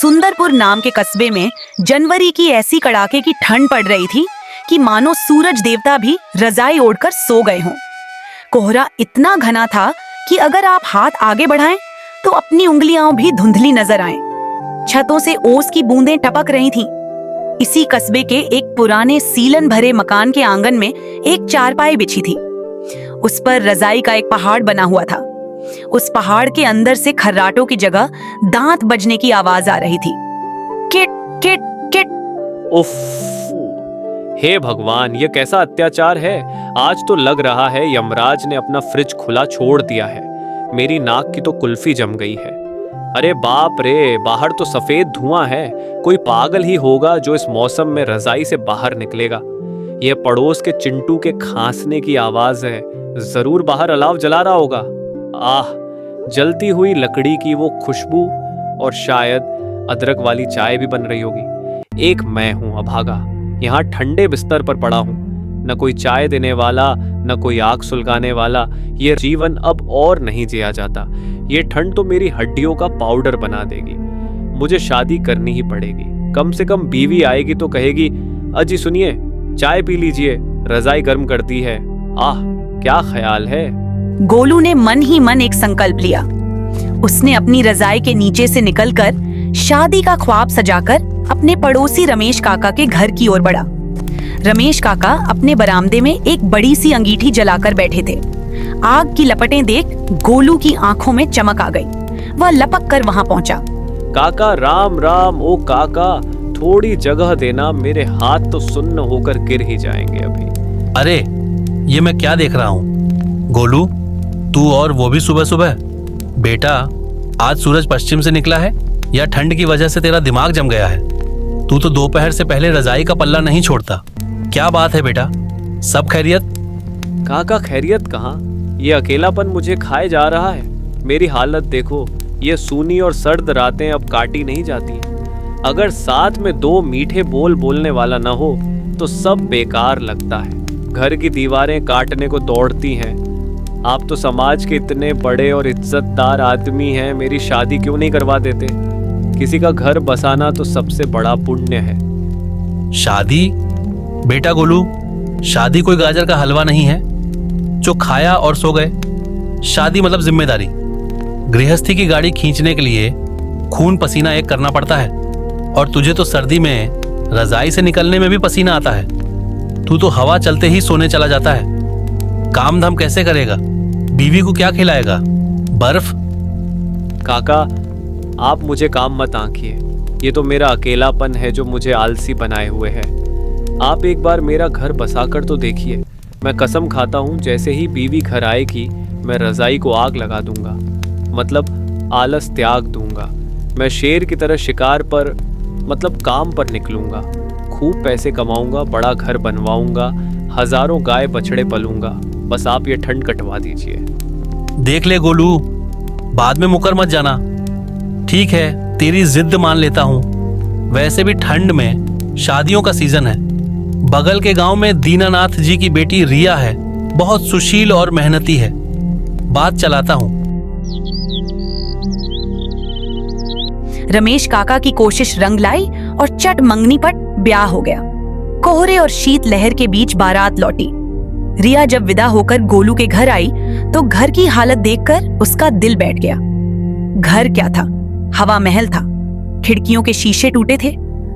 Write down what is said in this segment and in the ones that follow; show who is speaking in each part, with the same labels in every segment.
Speaker 1: सुंदरपुर नाम के कस्बे में जनवरी की ऐसी कड़ाके की ठंड पड़ रही थी कि मानो सूरज देवता भी रजाई ओढ़कर सो गए हों। कोहरा इतना घना था कि अगर आप हाथ आगे बढ़ाएं तो अपनी उंगलियां भी धुंधली नजर आएं। छतों से ओस की बूंदें टपक रही थीं। इसी कस्बे के एक पुराने सीलन भरे मकान के आंगन में एक चारपाई बिछी थी। उस पर रजाई का एक पहाड़ बना हुआ था। उस पहाड़ के अंदर से खर्राटों की जगह दांत बजने की आवाज आ रही थी। Kit kit kit.
Speaker 2: उफ, हे भगवान, ये कैसा अत्याचार है। आज तो लग रहा है यमराज ने अपना फ्रिज खुला छोड़ दिया है। मेरी नाक की तो कुल्फी जम गई है। अरे बाप रे, बाहर तो सफेद धुआं है। कोई पागल ही होगा जो इस मौसम में रजाई से बाहर निकलेगा। ये पड़ोस के चिंटू के खांसने की आवाज है। जरूर बाहर अलाव जला रहा होगा। आह, जलती हुई लकड़ी की वो खुशबू, और शायद अदरक वाली चाय भी बन रही होगी। एक मैं हूं अभागा, यहाँ ठंडे बिस्तर पर पड़ा हूं। न कोई चाय देने वाला, न कोई आग सुलगाने वाला। ये जीवन अब और नहीं जिया जाता। ये ठंड तो मेरी हड्डियों का पाउडर बना देगी। मुझे शादी करनी ही पड़ेगी। कम से कम बीवी आएगी तो कहेगी, अजी सुनिए, चाय पी लीजिए, रजाई गर्म करती है। आह, क्या ख्याल है।
Speaker 1: गोलू ने मन ही मन एक संकल्प लिया। उसने अपनी रजाई के नीचे से निकलकर शादी का ख्वाब सजाकर अपने पड़ोसी रमेश काका के घर की ओर बढ़ा। रमेश काका अपने बरामदे में एक बड़ी सी अंगीठी जलाकर बैठे थे। आग की लपटें देख गोलू की आंखों में चमक आ गई। वह लपक कर वहां पहुंचा।
Speaker 2: काका राम राम। ओ काका, थोड़ी जगह देना, मेरे हाथ तो सुन्न होकर गिर ही जाएंगे अभी।
Speaker 3: अरे ये मैं क्या देख रहा हूँ गोलू, तू और वो भी सुबह सुबह। बेटा, आज सूरज पश्चिम से निकला है या ठंड की वजह से तेरा दिमाग जम गया है? तू तो दोपहर से पहले रजाई का पल्ला नहीं छोड़ता। क्या बात है बेटा, सब खैरियत?
Speaker 2: काका खैरियत कहाँ, ये अकेलापन मुझे खाए जा रहा है। मेरी हालत देखो, ये सूनी और सर्द रातें अब काटी नहीं जाती। अगर साथ में दो मीठे बोल बोलने वाला न हो तो सब बेकार लगता है। घर की दीवारें काटने को दौड़ती हैं। आप तो समाज के इतने बड़े और इज्जतदार आदमी हैं, मेरी शादी क्यों नहीं करवा देते? किसी का घर बसाना तो सबसे बड़ा पुण्य है।
Speaker 3: शादी? बेटा गोलू, शादी कोई गाजर का हलवा नहीं है जो खाया और सो गए। शादी मतलब जिम्मेदारी। गृहस्थी की गाड़ी खींचने के लिए खून पसीना एक करना पड़ता है। और तुझे तो सर्दी में रजाई से निकलने में भी पसीना आता है। तू तो हवा चलते ही सोने चला जाता है। काम धाम कैसे करेगा? बीवी को क्या खिलाएगा? बर्फ?
Speaker 2: काका, आप मुझे काम मत आंकिए। ये तो मेरा अकेलापन है जो मुझे आलसी बनाए हुए है। आप एक बार मेरा घर बसाकर तो देखिए। मैं कसम खाता हूँ, जैसे ही बीवी घर आएगी मैं रजाई को आग लगा दूंगा। मतलब आलस त्याग दूंगा। मैं शेर की तरह शिकार पर, मतलब काम पर निकलूंगा। खूब पैसे कमाऊंगा, बड़ा घर बनवाऊंगा, हजारों गाय बछड़े पलूंगा। बस आप ये ठंड कटवा दीजिए।
Speaker 3: देख ले गोलू, बाद में मुकर मत जाना। ठीक है, तेरी जिद मान लेता हूँ। वैसे भी ठंड में शादियों का सीजन है। बगल के गांव में दीनानाथ जी की बेटी रिया है, बहुत सुशील और मेहनती है। बात चलाता हूँ।
Speaker 1: रमेश काका की कोशिश रंग लाई और चट मंगनी पट ब्याह हो गया। कोहरे और शीत लहर के बीच बारात लौटी। रिया जब विदा होकर गोलू के घर आई तो घर की हालत देखकर उसका दिल बैठ गया। घर क्या था, हवा महल था। खिड़कियों के शीशे टूटे थे,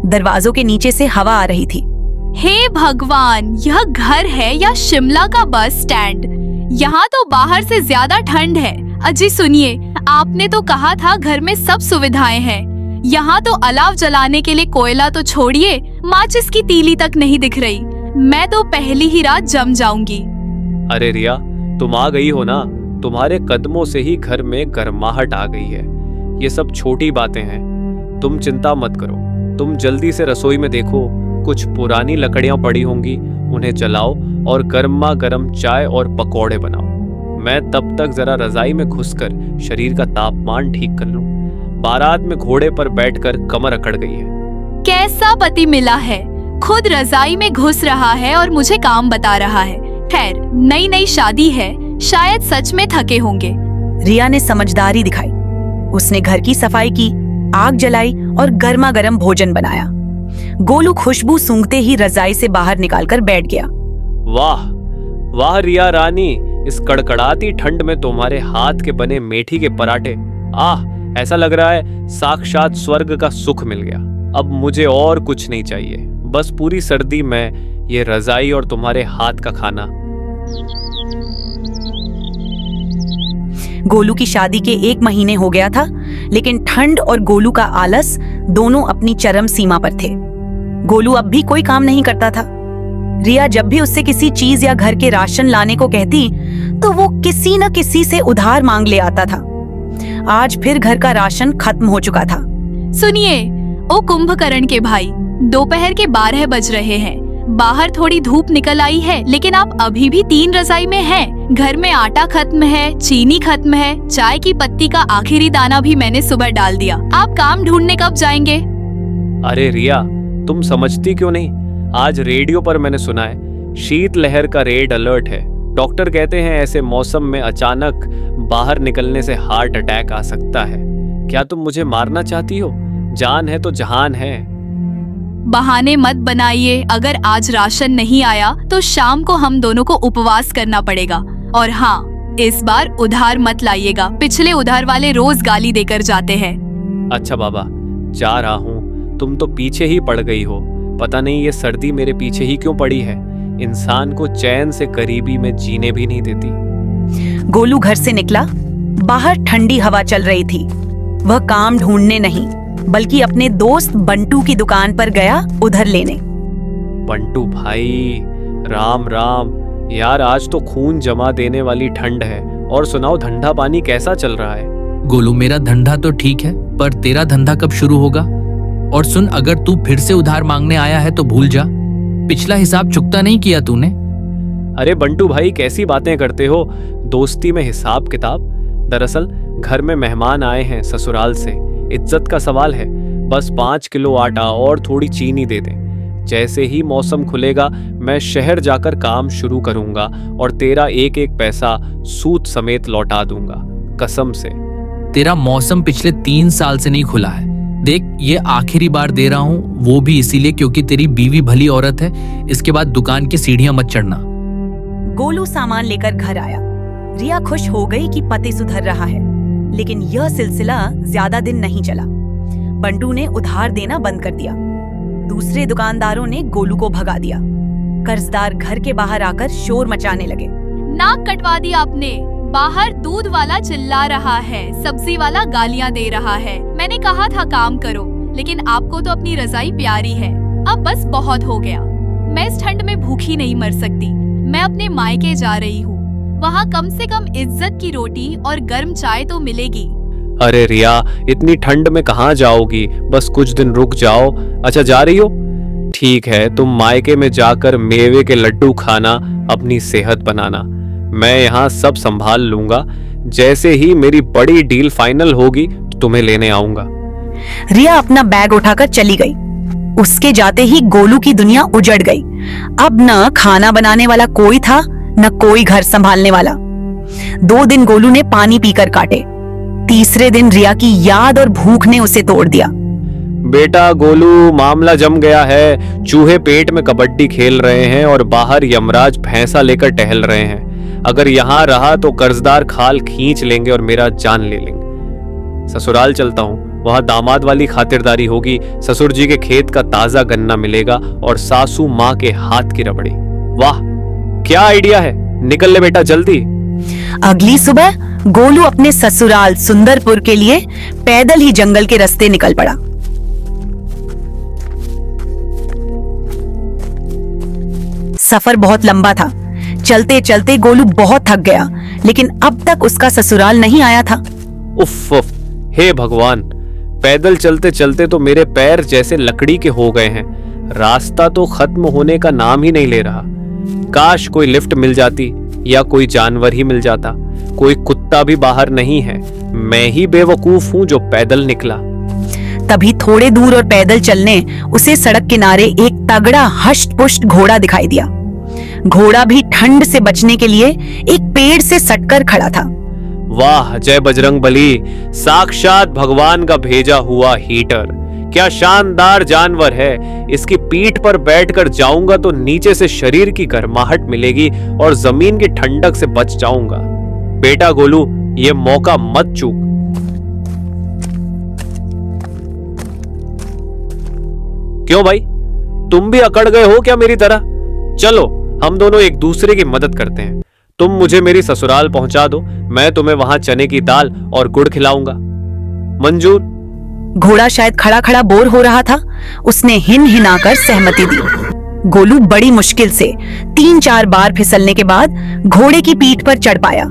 Speaker 1: दरवाजों के नीचे से हवा आ रही थी।
Speaker 4: हे भगवान, यह घर है या शिमला का बस स्टैंड? यहाँ तो बाहर से ज्यादा ठंड है। अजी सुनिए, आपने तो कहा था घर में सब सुविधाएं हैं। यहाँ तो अलाव जलाने के लिए कोयला तो छोड़िए, माचिस की तीली तक नहीं दिख रही। मैं तो पहली ही रात जम जाऊंगी।
Speaker 2: अरे रिया, तुम आ गई हो ना। तुम्हारे कदमों से ही घर में गर्माहट आ गई है। ये सब छोटी बातें हैं, तुम चिंता मत करो। तुम जल्दी से रसोई में देखो, कुछ पुरानी लकड़ियां पड़ी होंगी, उन्हें जलाओ और गर्मा गर्म चाय और पकौड़े बनाओ। मैं तब तक जरा रजाई में घुसकर शरीर का तापमान ठीक कर लूं। बारात में घोड़े पर बैठकर कमर अकड़ गई है।
Speaker 4: कैसा पति मिला है, खुद रजाई में घुस रहा है और मुझे काम बता रहा है। खैर, नई नई शादी है, शायद सच में थके होंगे।
Speaker 1: रिया ने समझदारी दिखाई। उसने घर की सफाई की, आग जलाई और गर्मा गर्म भोजन बनाया। गोलू खुशबू सूंघते ही रजाई से बाहर निकालकर बैठ गया।
Speaker 2: वाह वाह रिया रानी, इस कड़कड़ाती ठंड में तुम्हारे हाथ के बने मेथी के पराठे, आह, ऐसा लग रहा है साक्षात स्वर्ग का सुख मिल गया। अब मुझे और कुछ नहीं चाहिए, बस पूरी सर्दी में ये रजाई और तुम्हारे हाथ का खाना।
Speaker 1: गोलू की शादी के 1 महीने हो गया था, लेकिन ठंड और गोलू का आलस दोनों अपनी चरम सीमा पर थे। गोलू अब भी कोई काम नहीं करता था। रिया जब भी उससे किसी चीज या घर के राशन लाने को कहती तो वो किसी न किसी से उधार मांग ले आता था। आज फिर घर का राशन खत्म हो चुका था।
Speaker 4: सुनिए, ओ कुंभकर्ण के भाई, दोपहर के 12 बज रहे हैं। बाहर थोड़ी धूप निकल आई है, लेकिन आप अभी भी 3 रजाई में हैं। घर में आटा खत्म है, चीनी खत्म है, चाय की पत्ती का आखिरी दाना भी मैंने सुबह डाल दिया। आप काम ढूंढने कब जाएंगे?
Speaker 2: अरे रिया, तुम समझती क्यों नहीं? आज रेडियो पर मैंने सुना है शीतलहर का रेड अलर्ट है। डॉक्टर कहते हैं ऐसे मौसम में अचानक बाहर निकलने से हार्ट अटैक आ सकता है। क्या तुम मुझे मारना चाहती हो? जान है तो जहान है।
Speaker 4: बहाने मत बनाइए। अगर आज राशन नहीं आया तो शाम को हम दोनों को उपवास करना पड़ेगा। और हाँ, इस बार उधार मत लाइएगा। पिछले उधार वाले रोज गाली देकर जाते हैं।
Speaker 2: अच्छा बाबा, जा रहा हूँ। तुम तो पीछे ही पड़ गई हो। पता नहीं ये सर्दी मेरे पीछे ही क्यों पड़ी है। इंसान को चैन से करीबी में जीने भी नहीं देती।
Speaker 1: गोलू घर से निकला। बाहर ठंडी हवा चल रही थी। वह काम ढूंढने नहीं, बल्कि अपने दोस्त बंटू की दुकान पर गया उधर लेने।
Speaker 2: बंटू भाई, राम राम। यार, आज तो खून जमा देने वाली ठंड है। और सुनाओ, धंधा पानी कैसा चल रहा है?
Speaker 5: गोलू, मेरा धंधा तो ठीक है, पर तेरा धंधा कब शुरू होगा? और सुन, अगर तू फिर से उधार मांगने आया है तो भूल जा, पिछला हिसाब चुकता नहीं किया तूने।
Speaker 2: अरे बंटू भाई, कैसी बातें करते हो? दोस्ती में हिसाब किताब? दरअसल घर में मेहमान आए हैं ससुराल से। इज्जत का सवाल है। बस 5 किलो आटा और थोड़ी चीनी दे दें। जैसे ही मौसम खुलेगा मैं शहर जाकर काम शुरू करूंगा और तेरा एक एक पैसा सूद समेत लौटा दूंगा, कसम से।
Speaker 5: तेरा मौसम पिछले 3 साल से नहीं खुला है। देख, ये आखिरी बार दे रहा हूँ, वो भी इसीलिए क्योंकि तेरी बीवी भली औरत है। इसके बाद दुकान की सीढ़ियां मत चढ़ना।
Speaker 1: गोलू सामान लेकर घर आया। रिया खुश हो गई कि पति सुधर रहा है, लेकिन यह सिलसिला ज्यादा दिन नहीं चला। बंटू ने उधार देना बंद कर दिया। दूसरे दुकानदारों ने गोलू को भगा दिया। कर्जदार घर के बाहर आकर शोर मचाने लगे।
Speaker 4: नाक कटवा दी आपने। बाहर दूध वाला चिल्ला रहा है, सब्जी वाला गालियां दे रहा है। मैंने कहा था काम करो, लेकिन आपको तो अपनी रजाई प्यारी है। अब बस बहुत हो गया। मैं इस ठंड में भूखी नहीं मर सकती। मैं अपने मायके जा रही हूँ। वहाँ कम से कम इज्जत की रोटी और गर्म चाय तो मिलेगी।
Speaker 2: अरे रिया, इतनी ठंड में कहाँ जाओगी? बस कुछ दिन रुक जाओ। अच्छा, जा रही हो? ठीक है, तुम मायके में जाकर मेवे के लड्डू खाना, अपनी सेहत बनाना। मैं यहाँ सब संभाल लूंगा। जैसे ही मेरी बड़ी डील फाइनल होगी तो तुम्हें लेने आऊंगा।
Speaker 1: रिया अपना बैग उठाकर चली गई। उसके जाते ही गोलू की दुनिया उजड़ गई। अब न खाना बनाने वाला कोई था, न कोई घर संभालने वाला। 2 दिन गोलू ने पानी पीकर काटे। तीसरे दिन रिया की याद और भूख ने उसे तोड़ दिया।
Speaker 2: बेटा गोलू, मामला जम गया है। चूहे पेट में कबड्डी खेल रहे हैं और बाहर यमराज भैंसा लेकर टहल रहे हैं। अगर यहाँ रहा तो कर्जदार खाल खींच लेंगे और मेरा जान ले लेंगे। ससुराल चलता हूँ, वहाँ दामाद वाली खातिरदारी होगी। ससुर जी के खेत का ताजा गन्ना मिलेगा और सासू माँ के हाथ की रबड़ी। वाह, क्या आइडिया है। निकल ले बेटा, जल्दी।
Speaker 1: अगली सुबह गोलू अपने ससुराल सुंदरपुर के लिए पैदल ही जंगल के रास्ते निकल पड़ा। सफर बहुत लंबा था। चलते चलते गोलू बहुत थक गया, लेकिन अब तक उसका ससुराल नहीं आया था।
Speaker 2: उफ, हे भगवान, पैदल चलते चलते तो मेरे पैर जैसे लकड़ी के हो गए हैं। रास्ता तो खत्म होने का नाम ही नहीं ले रहा। काश कोई लिफ्ट मिल जाती या कोई जानवर ही मिल जाता। कोई कुत्ता भी बाहर नहीं है। मैं ही बेवकूफ हूँ जो पैदल निकला।
Speaker 1: तभी थोड़े दूर और पैदल चलने उसे सड़क किनारे एक तगड़ा हष्ट-पुष्ट घोड़ा दिखाई दिया। घोड़ा भी ठंड से बचने के लिए एक पेड़ से सटकर खड़ा था।
Speaker 2: वाह, जय बजरंग बली, साक्षात भगवान का भेजा हुआ हीटर। क्या शानदार जानवर है। इसकी पीठ पर बैठकर जाऊंगा तो नीचे से शरीर की गर्माहट मिलेगी और जमीन की ठंडक से बच जाऊंगा। बेटा गोलू, ये मौका मत चूक। क्यों भाई, तुम भी अकड़ गए हो क्या मेरी तरह? चलो हम दोनों एक दूसरे की मदद करते हैं। तुम मुझे मेरी ससुराल पहुंचा दो, मैं तुम्हें वहां चने की दाल और गुड़ खिलाऊंगा। मंजूर?
Speaker 1: घोड़ा शायद खड़ा खड़ा बोर हो रहा था। उसने हिन हिनाकर सहमति दी। गोलू बड़ी मुश्किल से 3-4 बार फिसलने के बाद घोड़े की पीठ पर चढ़ पाया।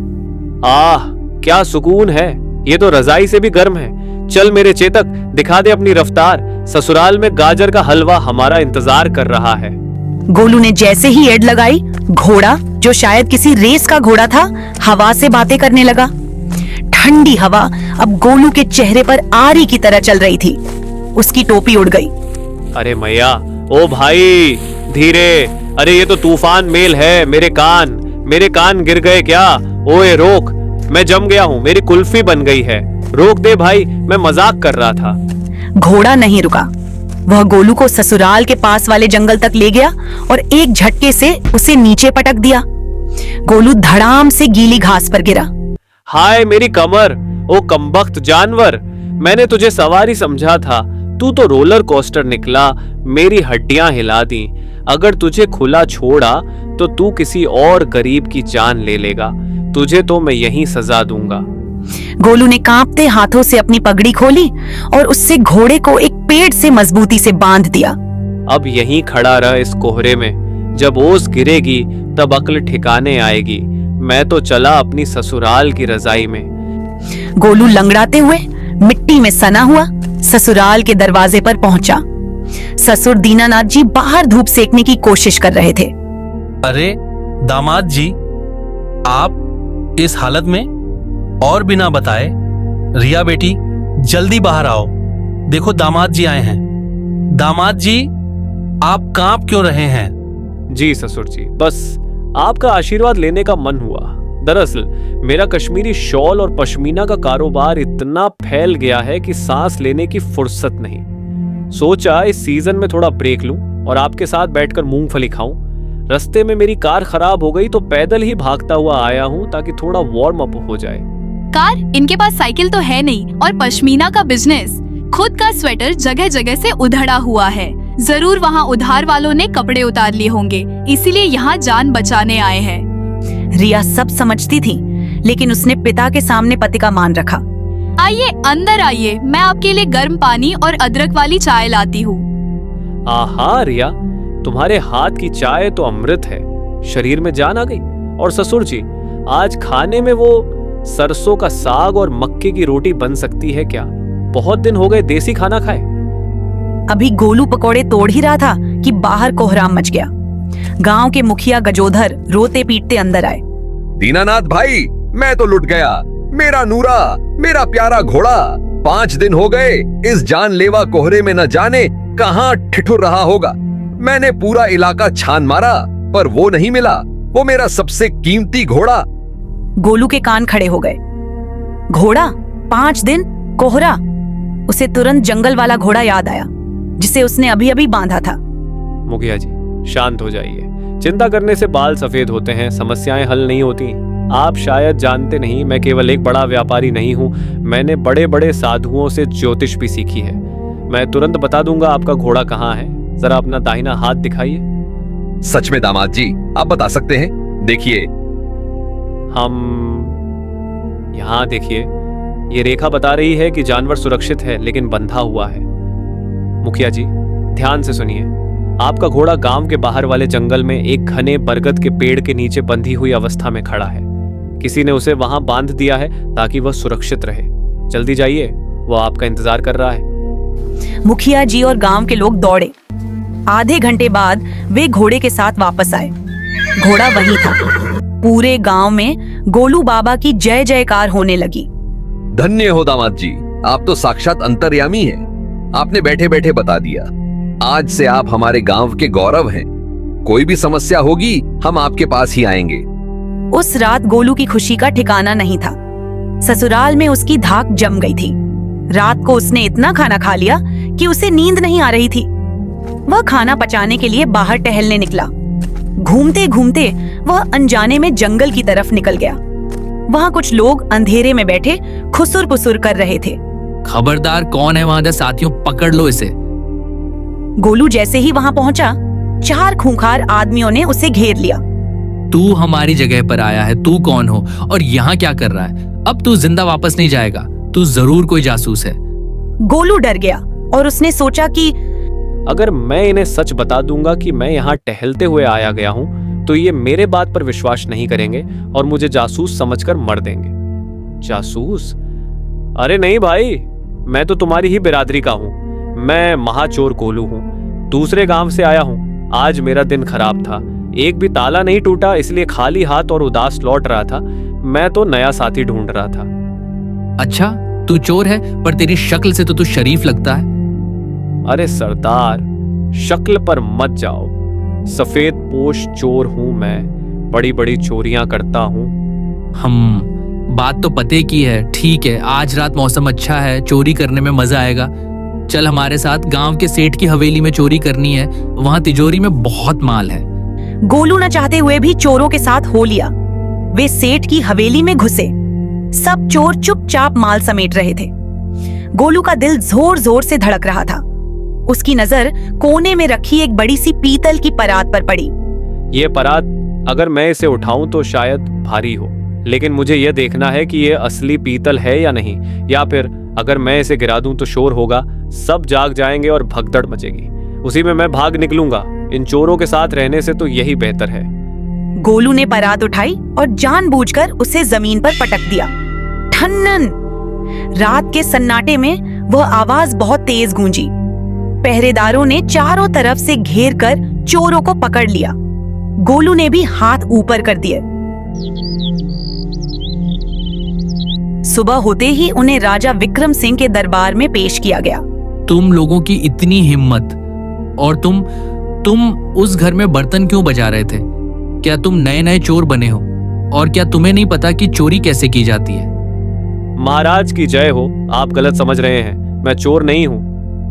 Speaker 2: आह, क्या सुकून है। ये तो रजाई से भी गर्म है। चल मेरे चेतक, दिखा दे अपनी रफ्तार। ससुराल में गाजर का हलवा हमारा इंतजार कर रहा है।
Speaker 1: गोलू ने जैसे ही एड लगाई, घोड़ा, जो शायद किसी रेस का घोड़ा था, हवा से बातें करने लगा। ठंडी हवा अब गोलू के चेहरे पर आरी की तरह चल रही थी। उसकी टोपी उड़ गई।
Speaker 2: अरे मैया, ओ भाई धीरे। अरे ये तो तूफान मेल है। मेरे कान गिर गए क्या? ओए रोक, मैं जम गया हूँ, मेरी कुल्फी बन गई है। रोक दे भाई, मैं मजाक कर रहा था।
Speaker 1: घोड़ा नहीं रुका। वह गोलू को ससुराल के पास वाले जंगल तक ले गया और एक झटके से उसे नीचे पटक दिया। गोलू धड़ाम से गीली घास पर गिरा।
Speaker 2: हाय मेरी कमर। ओ कमबख्त जानवर, मैंने तुझे सवारी समझा था, तू तो रोलर कोस्टर निकला। मेरी हड्डियां हिला दी। अगर तुझे खुला छोड़ा तो तू किसी और गरीब की जान ले लेगा। तुझे तो मैं यहीं सजा दूंगा।
Speaker 1: गोलू ने कांपते हाथों से अपनी पगड़ी खोली और उससे घोड़े को एक पेड़ से मजबूती से बांध दिया।
Speaker 2: अब यहीं खड़ा रह इस कोहरे में। जब ओस गिरेगी तब अक्ल ठिकाने आएगी। मैं तो चला अपनी ससुराल की रजाई में।
Speaker 1: गोलू लंगड़ाते हुए मिट्टी में सना हुआ ससुराल के दरवाजे पर पहुंचा। ससुर दीनानाथ जी बाहर धूप सेकने की कोशिश कर रहे थे।
Speaker 3: अरे दामाद जी, आप इस हालत में और बिना बताए? रिया बेटी, जल्दी बाहर आओ। देखो दामाद जी आए हैं। दामाद जी, आप कांप क्यों रहे हैं?
Speaker 2: जी ससुर जी, बस आपका आशीर्वाद लेने का मन हुआ। दरअसल मेरा कश्मीरी शॉल और पश्मीना का कारोबार इतना फैल गया है कि सांस लेने की फुर्सत नहीं। सोचा इस सीजन में थोड़ा ब्रेक लूं और आपके साथ बैठकर मूंगफली खाऊं। रास्ते में मेरी कार खराब हो गई तो पैदल ही भागता हुआ आया हूं ताकि थोड़ा वार्म अप हो जाए।
Speaker 4: कार? इनके पास साइकिल तो है नहीं, और पश्मीना का बिजनेस, खुद का स्वेटर जगह जगह से उधड़ा हुआ है। जरूर वहाँ उधार वालों ने कपड़े उतार लिए होंगे, इसीलिए यहाँ जान बचाने आए हैं।
Speaker 1: रिया सब समझती थी, लेकिन उसने पिता के सामने पति का मान रखा।
Speaker 4: आइए अंदर आइए, मैं आपके लिए गर्म पानी और अदरक वाली चाय लाती हूँ।
Speaker 2: आहा रिया, तुम्हारे हाथ की चाय तो अमृत है। शरीर में जान आ गई। और ससुर जी, आज खाने में वो सरसों का साग और मक्के की रोटी बन सकती है क्या? बहुत दिन हो गए देसी खाना खाए।
Speaker 1: अभी गोलू पकौड़े तोड़ ही रहा था कि बाहर कोहराम मच गया। गांव के मुखिया गजोधर रोते पीटते अंदर आए।
Speaker 6: दीनानाथ भाई, मैं तो लुट गया। मेरा नूरा, मेरा प्यारा घोड़ा 5 दिन हो गए इस जानलेवा कोहरे में न जाने कहां ठिठुर रहा होगा। मैंने पूरा इलाका छान मारा पर वो नहीं मिला। वो मेरा सबसे कीमती घोड़ा।
Speaker 1: गोलू के कान खड़े हो गए। घोड़ा? 5 दिन? कोहरा? उसे तुरंत जंगल वाला घोड़ा याद आया जिसे उसने अभी अभी बांधा था।
Speaker 2: मुखिया जी, शांत हो जाइए। चिंता करने से बाल सफेद होते हैं, समस्याएं हल नहीं होती। आप शायद जानते नहीं, मैं केवल एक बड़ा व्यापारी नहीं हूँ। मैंने बड़े बड़े साधुओं से ज्योतिष भी सीखी है। मैं तुरंत बता दूंगा आपका घोड़ा कहाँ है। जरा अपना दाहिना हाथ दिखाइए।
Speaker 6: सच में दामाद जी, आप बता सकते हैं? देखिए।
Speaker 2: हम यहाँ देखिए, ये रेखा बता रही है कि जानवर सुरक्षित है लेकिन बंधा हुआ है। मुखिया जी ध्यान से सुनिए। आपका घोड़ा गांव के बाहर वाले जंगल में एक घने बरगद के पेड़ के नीचे बंधी हुई अवस्था में खड़ा है। किसी ने उसे वहां बांध दिया है ताकि वह सुरक्षित रहे। जल्दी जाइए, वह आपका इंतजार कर रहा है।
Speaker 1: मुखिया जी और गांव के लोग दौड़े। आधे घंटे बाद वे घोड़े के साथ वापस आए। घोड़ा वही था। पूरे गांव में गोलू बाबा की जय जयकार होने लगी।
Speaker 6: धन्य हो दामाद जी, आप तो साक्षात अंतर्यामी हैं। आपने बैठे बैठे बता दिया। आज से आप हमारे गांव के गौरव हैं। कोई भी समस्या होगी हम आपके पास ही आएंगे।
Speaker 1: उस रात गोलू की खुशी का ठिकाना नहीं था। ससुराल में उसकी धाक जम गई थी। रात को उसने इतना खाना खा लिया कि उसे नींद नहीं आ रही थी। वह खाना पचाने के लिए बाहर टहलने निकला। घूमते घूमते वह अनजाने में जंगल की तरफ निकल गया। वहां कुछ लोग अंधेरे में बैठे खुसुर पुसुर कर रहे थे।
Speaker 5: खबरदार, कौन है वहां दे साथियों, पकड़ लो इसे।
Speaker 1: गोलू जैसे ही वहां पहुंचा, 4 खूंखार आदमियों ने उसे घेर लिया।
Speaker 5: तू हमारी जगह पर आया है, तू कौन हो और यहाँ क्या कर रहा है? अब तू जिंदा वापस नहीं जाएगा, तू जरूर कोई जासूस है।
Speaker 1: गोलू डर गया और उसने सोचा कि
Speaker 2: अगर मैं इन्हें सच बता दूंगा कि मैं यहाँ टहलते हुए आया गया हूँ तो ये मेरे बात पर विश्वास नहीं करेंगे और मुझे जासूस समझकर मर देंगे। जासूस? अरे नहीं भाई, मैं तो तुम्हारी ही बिरादरी का हूँ। मैं महाचोर गोलू हूँ, दूसरे गांव से आया हूँ। आज मेरा दिन खराब था, एक भी ताला नहीं टूटा, इसलिए खाली हाथ और उदास लौट रहा था। मैं तो नया साथी ढूंढ रहा था।
Speaker 5: अच्छा, तू चोर है, पर तेरी शक्ल से तो तू शरीफ लगता है।
Speaker 2: अरे सरदार, शक्ल पर मत जाओ। सफेद पोश चोर हूं मैं, बड़ी बड़ी चोरियां करता हूं।
Speaker 5: बात तो पते की है। ठीक है, आज रात मौसम अच्छा है, चोरी करने में मजा आएगा। चल हमारे साथ, गांव के सेठ की हवेली में चोरी करनी है, वहां तिजोरी में बहुत माल है।
Speaker 1: गोलू न चाहते हुए भी चोरों के साथ हो लिया। वे सेठ की हवेली में घुसे। सब चोर चुपचाप माल समेट रहे थे। गोलू का दिल जोर जोर से धड़क रहा था। उसकी नजर कोने में रखी एक बड़ी सी पीतल की परात पर पड़ी।
Speaker 2: ये परात, अगर मैं इसे उठाऊं तो शायद भारी हो, लेकिन मुझे यह देखना है कि यह असली पीतल है या नहीं, या फिर अगर मैं इसे गिरा दूं तो शोर होगा, सब जाग जाएंगे और भगदड़ मचेगी। उसी में मैं भाग निकलूंगा। इन चोरों के साथ रहने से तो यही बेहतर है।
Speaker 1: गोलू ने परात उठाई और जानबूझकर उसे जमीन पर पटक दिया। ठन्नन! रात के सन्नाटे में वह आवाज बहुत तेज गूंजी। पहरेदारों ने चारों तरफ से घेर कर चोरों को पकड़ लिया। गोलू ने भी हाथ ऊपर कर दिए। सुबह होते ही उन्हें राजा विक्रम सिंह के दरबार में पेश किया गया।
Speaker 5: तुम लोगों की इतनी हिम्मत, और तुम उस घर में बर्तन क्यों बजा रहे थे? क्या तुम नए नए चोर बने हो? और क्या तुम्हें नहीं पता कि चोरी कैसे की जाती है?
Speaker 2: महाराज की जय हो, आप गलत समझ रहे हैं। मैं चोर नहीं हूं,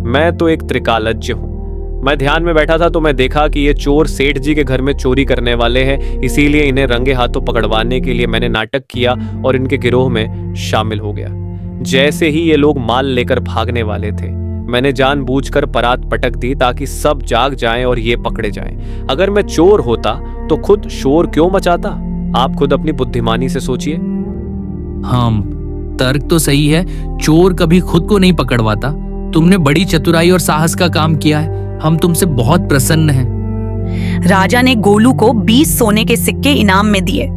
Speaker 2: मैं तो एक त्रिकालज्ञ हूं। मैं ध्यान में बैठा था तो मैं देखा कि ये चोर सेठ जी के घर में चोरी करने वाले हैं, इसीलिए इन्हें रंगे हाथों पकड़वाने के लिए मैंने नाटक किया और इनके गिरोह में शामिल हो गया। जैसे ही ये लोग माल लेकर भागने वाले थे, मैंने जानबूझकर परात पटक दी ताकि सब जाग जाएं और ये पकड़े जाएं। अगर मैं चोर होता तो खुद शोर क्यों मचाता? आप खुद अपनी बुद्धिमानी से सोचिए।
Speaker 5: हाँ, तर्क तो सही है। चोर कभी खुद को नहीं पकड़वाता। तुमने बड़ी चतुराई और साहस का काम किया है। हम तुमसे बहुत प्रसन्न हैं।
Speaker 1: राजा ने गोलू को 20 सोने के सिक्के इनाम में दिए।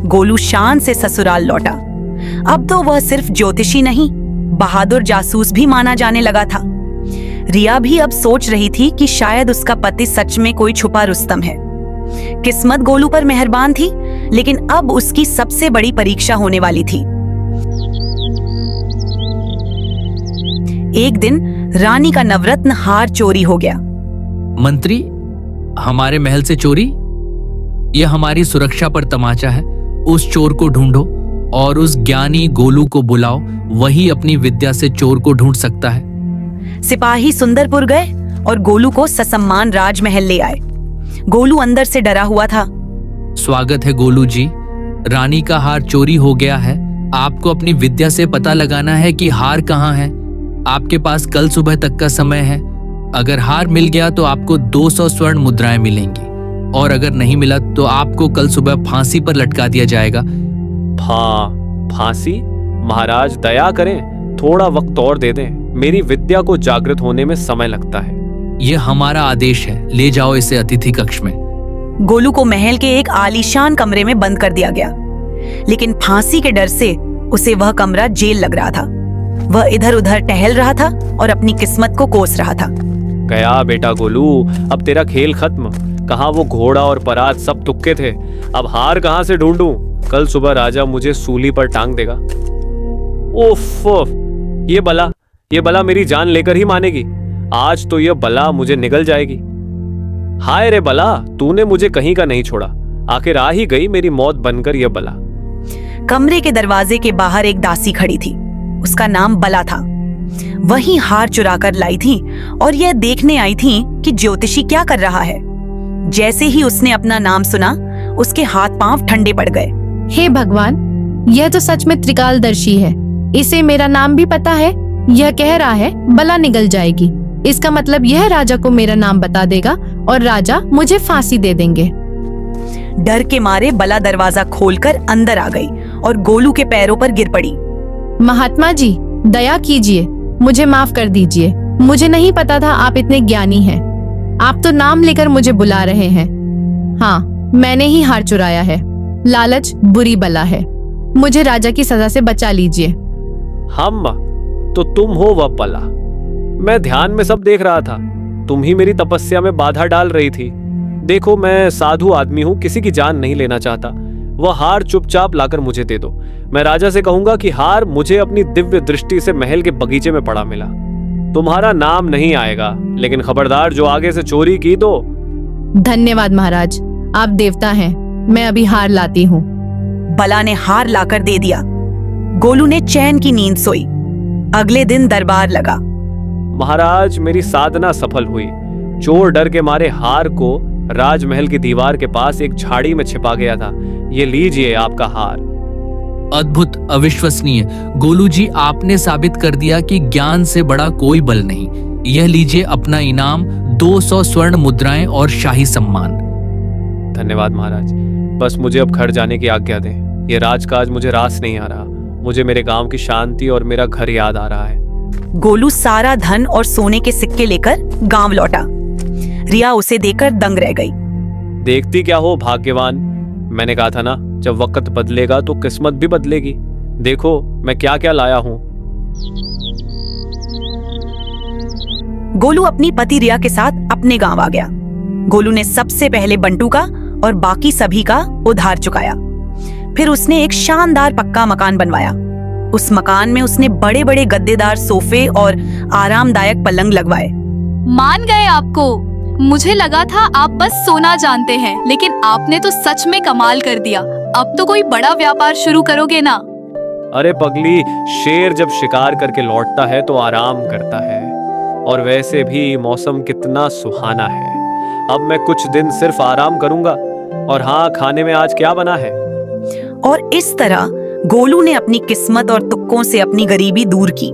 Speaker 1: गोलू शान से ससुराल लौटा। अब तो वह सिर्फ ज्योतिषी नहीं, बहादुर जासूस भी माना जाने लगा था। रिया भी अब सोच रही थी कि शायद उसका पति सच में कोई छुपा रुस्तम है। किस्मत गोलू पर मेहरबान थी, लेकिन अब उसकी सबसे बड़ी परीक्षा होने वाली थी। एक दिन रानी का नवरत्न हार चोरी हो गया।
Speaker 5: मंत्री, हमारे महल से चोरी? यह हमारी सुरक्षा पर तमाचा है। उस चोर को ढूंढो और उस ज्ञानी गोलू को बुलाओ। वही अपनी विद्या से चोर को ढूंढ सकता है।
Speaker 1: सिपाही सुंदरपुर गए और गोलू को ससम्मान राजमहल ले आए। गोलू अंदर से डरा हुआ था।
Speaker 5: स्वागत है गोलू जी। रानी का हार चोरी हो गया है। आपको अपनी विद्या से पता लगाना है कि हार कहाँ है। आपके पास कल सुबह तक का समय है। अगर हार मिल गया तो आपको 200 स्वर्ण मुद्राएं मिलेंगी, और अगर नहीं मिला तो आपको कल सुबह फांसी पर लटका दिया जाएगा।
Speaker 2: फांसी? महाराज दया करें, थोड़ा वक्त और दे दें। मेरी विद्या को जागृत होने में समय लगता है।
Speaker 5: यह हमारा आदेश है। ले जाओ इसे अतिथि कक्ष में।
Speaker 1: गोलू को महल के एक आलीशान कमरे में बंद कर दिया गया, लेकिन फांसी के डर से उसे वह कमरा जेल लग रहा था। वह इधर उधर टहल रहा था और अपनी किस्मत को कोस रहा था।
Speaker 2: गया बेटा गोलू, अब तेरा खेल खत्म। कहाँ वो घोड़ा और परात सब तुक्के थे। अब हार कहाँ से ढूंढूं? कल सुबह राजा मुझे सूली पर टांग देगा। उफ, ये बला मेरी जान लेकर ही मानेगी। आज तो यह बला मुझे निगल जाएगी। हाय रे बला, तूने मुझे कहीं का नहीं छोड़ा। आखिर आ ही गई मेरी मौत बनकर यह बला।
Speaker 1: कमरे के दरवाजे के बाहर एक दासी खड़ी थी। उसका नाम बला था। वही हार चुरा कर लाई थी और यह देखने आई थी कि ज्योतिषी क्या कर रहा है। जैसे ही उसने अपना नाम सुना, उसके हाथ पांव ठंडे पड़ गए।
Speaker 7: हे भगवान, यह तो सच में त्रिकालदर्शी है। इसे मेरा नाम भी पता है। यह कह रहा है बला निगल जाएगी। इसका मतलब यह राजा को मेरा नाम बता देगा और राजा मुझे फांसी दे देंगे।
Speaker 1: डर के मारे बला दरवाजा खोलकर अंदर आ गई और गोलू के पैरों पर गिर पड़ी।
Speaker 7: महात्मा जी, दया कीजिए, मुझे माफ कर दीजिए। मुझे नहीं पता था आप इतने ज्ञानी हैं। आप तो नाम लेकर मुझे बुला रहे हैं। हाँ, मैंने ही हार चुराया है। लालच बुरी बला है। मुझे राजा की सजा से बचा लीजिए।
Speaker 2: हम तो तुम हो वह बला। मैं ध्यान में सब देख रहा था। तुम ही मेरी तपस्या में बाधा डाल रही थी। देखो, मैं साधु आदमी हूँ, किसी की जान नहीं लेना चाहता। वह हार चुपचाप लाकर मुझे दे दो। मैं राजा से कहूंगा कि हार मुझे अपनी दिव्य दृष्टि से महल के बगीचे में पड़ा मिला। तुम्हारा नाम नहीं आएगा, लेकिन खबरदार जो आगे से चोरी की तो।
Speaker 7: धन्यवाद महाराज, आप देवता हैं। मैं अभी हार लाती हूँ।
Speaker 1: बला ने हार लाकर दे दिया। गोलू ने चैन की नींद सोई। अगले दिन दरबार लगा।
Speaker 2: महाराज, मेरी साधना सफल हुई। चोर डर के मारे हार को राजमहल की दीवार के पास एक झाड़ी में छिपा गया था। ये लीजिए आपका हार।
Speaker 5: अद्भुत, अविश्वसनीय। गोलू जी, आपने साबित कर दिया कि ज्ञान से बड़ा कोई बल नहीं। यह लीजिए अपना इनाम, 200 स्वर्ण मुद्राएं और शाही सम्मान।
Speaker 2: धन्यवाद महाराज। बस मुझे अब घर जाने की आज्ञा दें। ये राजकाज मुझे रास नहीं आ रहा। मुझे मेरे गांव की शांति और मेरा घर याद आ रहा है।
Speaker 1: गोलू सारा धन और सोने के सिक्के लेकर गांव लौटा। रिया उसे देखकर दंग रह गई।
Speaker 2: देखती क्या हो भाग्यवान, मैंने कहा था ना, जब वक्त बदलेगा तो किस्मत भी बदलेगी। देखो मैं क्या क्या लाया हूं।
Speaker 1: गोलू अपनी पति रिया के साथ अपने गांव आ गया। गोलू ने सबसे पहले बंटू का और बाकी सभी का उधार चुकाया। फिर उसने एक शानदार पक्का मकान बनवाया। उस मकान में उसने बड़े बड़े गद्देदार सोफे और आरामदायक पलंग लगवाए।
Speaker 4: मान गए आपको। मुझे लगा था आप बस सोना जानते हैं, लेकिन आपने तो सच में कमाल कर दिया। अब तो कोई बड़ा व्यापार शुरू करोगे ना?
Speaker 2: अरे पगली, शेर जब शिकार करके लौटता है तो आराम करता है। और वैसे भी मौसम कितना सुहाना है। अब मैं कुछ दिन सिर्फ आराम करूंगा। और हाँ, खाने में आज क्या बना है?
Speaker 1: और इस तरह गोलू ने अपनी किस्मत और तुक्कों से अपनी गरीबी दूर की।